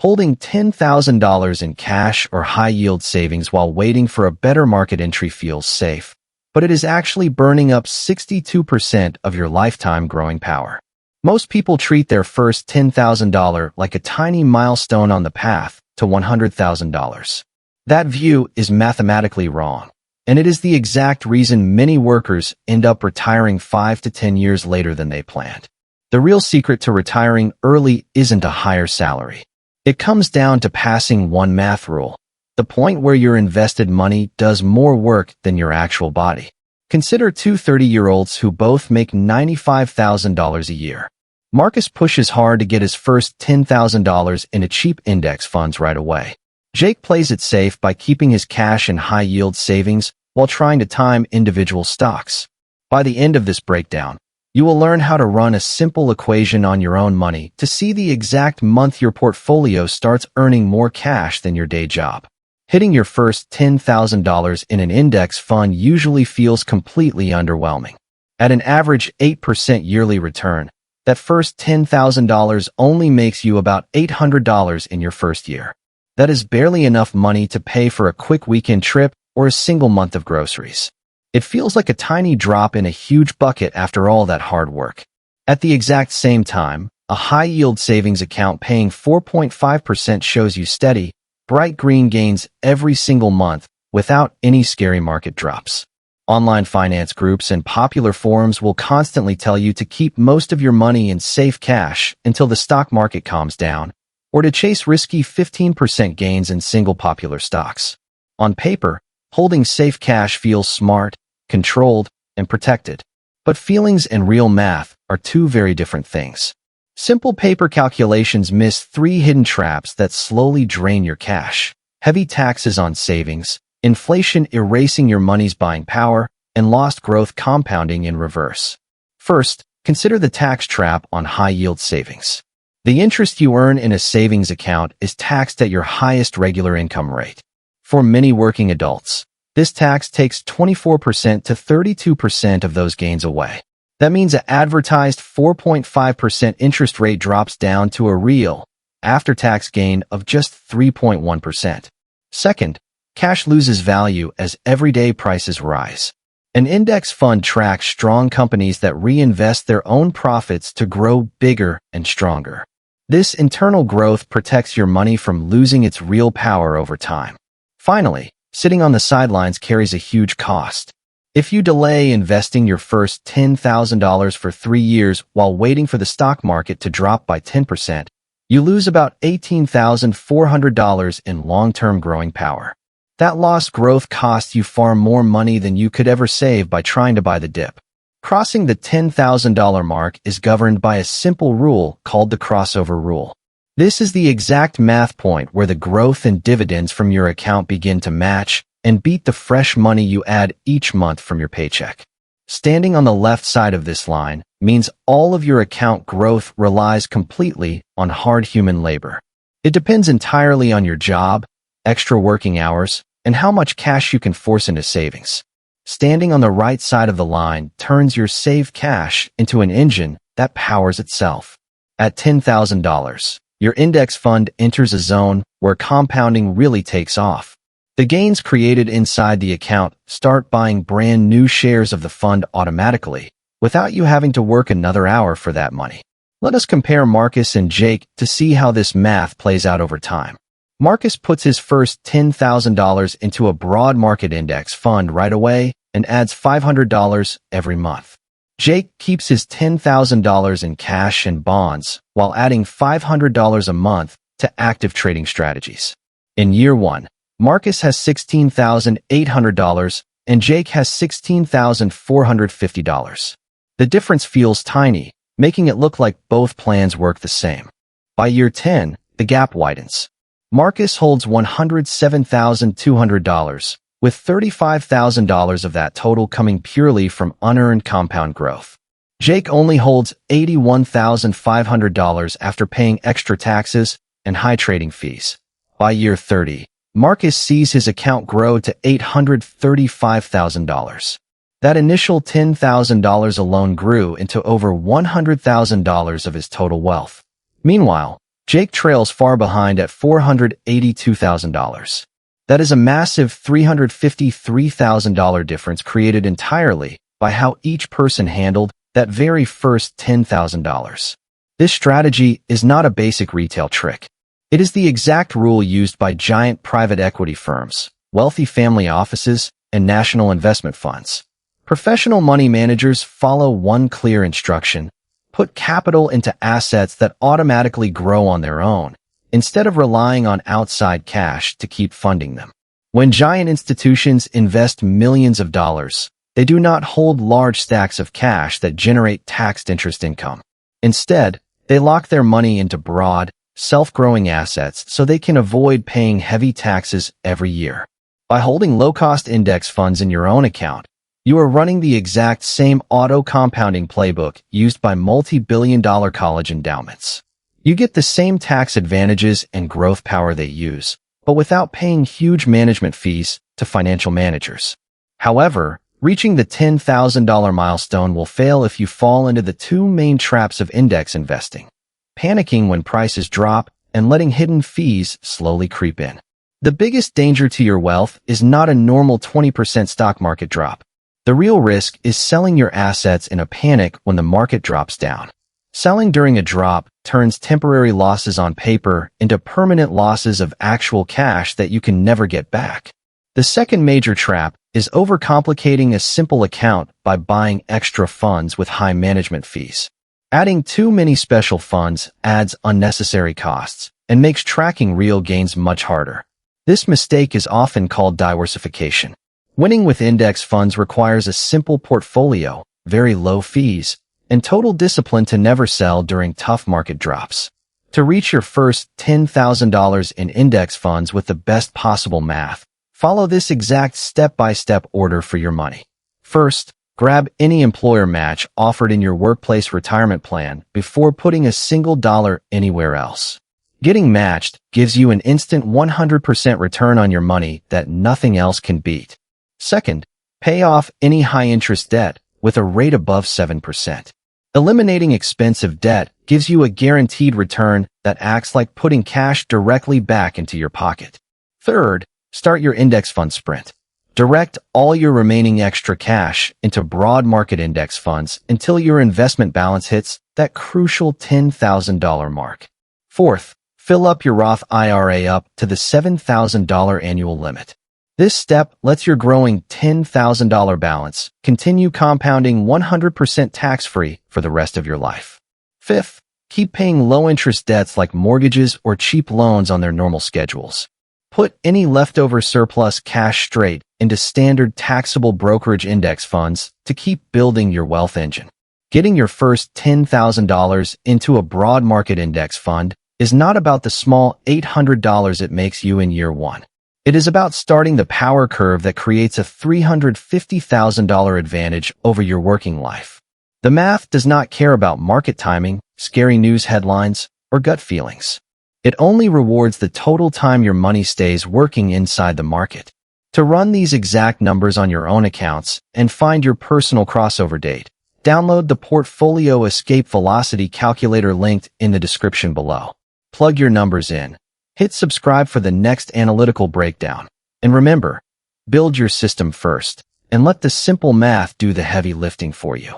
Holding $10,000 in cash or high-yield savings while waiting for a better market entry feels safe, but it is actually burning up 62% of your lifetime growing power. Most people treat their first $10,000 like a tiny milestone on the path to $100,000. That view is mathematically wrong, and it is the exact reason many workers end up retiring 5 to 10 years later than they planned. The real secret to retiring early isn't a higher salary. It comes down to passing one math rule, the point where your invested money does more work than your actual body. Consider two 30-year-olds who both make $95,000 a year. Marcus pushes hard to get his first $10,000 in a cheap index funds right away. Jake plays it safe by keeping his cash in high-yield savings while trying to time individual stocks. By the end of this breakdown, you will learn how to run a simple equation on your own money to see the exact month your portfolio starts earning more cash than your day job. Hitting your first $10,000 in an index fund usually feels completely underwhelming. At an average 8% yearly return, that first $10,000 only makes you about $800 in your first year. That is barely enough money to pay for a quick weekend trip or a single month of groceries. It feels like a tiny drop in a huge bucket after all that hard work. At the exact same time, a high-yield savings account paying 4.5% shows you steady, bright green gains every single month without any scary market drops. Online finance groups and popular forums will constantly tell you to keep most of your money in safe cash until the stock market calms down, or to chase risky 15% gains in single popular stocks. On paper, holding safe cash feels smart, controlled, and protected. But feelings and real math are two very different things. Simple paper calculations miss three hidden traps that slowly drain your cash: heavy taxes on savings, inflation erasing your money's buying power, and lost growth compounding in reverse. First, consider the tax trap on high-yield savings. The interest you earn in a savings account is taxed at your highest regular income rate. For many working adults, this tax takes 24% to 32% of those gains away. That means an advertised 4.5% interest rate drops down to a real, after-tax gain of just 3.1%. Second, cash loses value as everyday prices rise. An index fund tracks strong companies that reinvest their own profits to grow bigger and stronger. This internal growth protects your money from losing its real power over time. Finally, sitting on the sidelines carries a huge cost. If you delay investing your first $10,000 for 3 years while waiting for the stock market to drop by 10%, you lose about $18,400 in long-term growing power. That lost growth costs you far more money than you could ever save by trying to buy the dip. Crossing the $10,000 mark is governed by a simple rule called the crossover rule. This is the exact math point where the growth and dividends from your account begin to match and beat the fresh money you add each month from your paycheck. Standing on the left side of this line means all of your account growth relies completely on hard human labor. It depends entirely on your job, extra working hours, and how much cash you can force into savings. Standing on the right side of the line turns your saved cash into an engine that powers itself. At $10,000, your index fund enters a zone where compounding really takes off. The gains created inside the account start buying brand new shares of the fund automatically, without you having to work another hour for that money. Let us compare Marcus and Jake to see how this math plays out over time. Marcus puts his first $10,000 into a broad market index fund right away and adds $500 every month. Jake keeps his $10,000 in cash and bonds while adding $500 a month to active trading strategies. In year 1, Marcus has $16,800 and Jake has $16,450. The difference feels tiny, making it look like both plans work the same. By year 10, the gap widens. Marcus holds $107,200, with $35,000 of that total coming purely from unearned compound growth. Jake only holds $81,500 after paying extra taxes and high trading fees. By year 30, Marcus sees his account grow to $835,000. That initial $10,000 alone grew into over $100,000 of his total wealth. Meanwhile, Jake trails far behind at $482,000. That is a massive $353,000 difference created entirely by how each person handled that very first $10,000. This strategy is not a basic retail trick. It is the exact rule used by giant private equity firms, wealthy family offices, and national investment funds. Professional money managers follow one clear instruction: put capital into assets that automatically grow on their own, instead of relying on outside cash to keep funding them. When giant institutions invest millions of dollars, they do not hold large stacks of cash that generate taxed interest income. Instead, they lock their money into broad, self-growing assets so they can avoid paying heavy taxes every year. By holding low-cost index funds in your own account, you are running the exact same auto-compounding playbook used by multi-billion-dollar college endowments. You get the same tax advantages and growth power they use, but without paying huge management fees to financial managers. However, reaching the $10,000 milestone will fail if you fall into the two main traps of index investing: panicking when prices drop and letting hidden fees slowly creep in. The biggest danger to your wealth is not a normal 20% stock market drop. The real risk is selling your assets in a panic when the market drops down. Selling during a drop turns temporary losses on paper into permanent losses of actual cash that you can never get back. The second major trap is overcomplicating a simple account by buying extra funds with high management fees. Adding too many special funds adds unnecessary costs and makes tracking real gains much harder. This mistake is often called diworsification. Winning with index funds requires a simple portfolio, very low fees, and total discipline to never sell during tough market drops. To reach your first $10,000 in index funds with the best possible math, follow this exact step-by-step order for your money. First, grab any employer match offered in your workplace retirement plan before putting a single dollar anywhere else. Getting matched gives you an instant 100% return on your money that nothing else can beat. Second, pay off any high-interest debt with a rate above 7%. Eliminating expensive debt gives you a guaranteed return that acts like putting cash directly back into your pocket. Third, start your index fund sprint. Direct all your remaining extra cash into broad market index funds until your investment balance hits that crucial $10,000 mark. Fourth, fill up your Roth IRA up to the $7,000 annual limit. This step lets your growing $10,000 balance continue compounding 100% tax-free for the rest of your life. Fifth, keep paying low-interest debts like mortgages or cheap loans on their normal schedules. Put any leftover surplus cash straight into standard taxable brokerage index funds to keep building your wealth engine. Getting your first $10,000 into a broad market index fund is not about the small $800 it makes you in year one. It is about starting the power curve that creates a $350,000 advantage over your working life. The math does not care about market timing, scary news headlines, or gut feelings. It only rewards the total time your money stays working inside the market. To run these exact numbers on your own accounts and find your personal crossover date, download the Portfolio Escape Velocity Calculator linked in the description below. Plug your numbers in. Hit subscribe for the next analytical breakdown. And remember, build your system first, and let the simple math do the heavy lifting for you.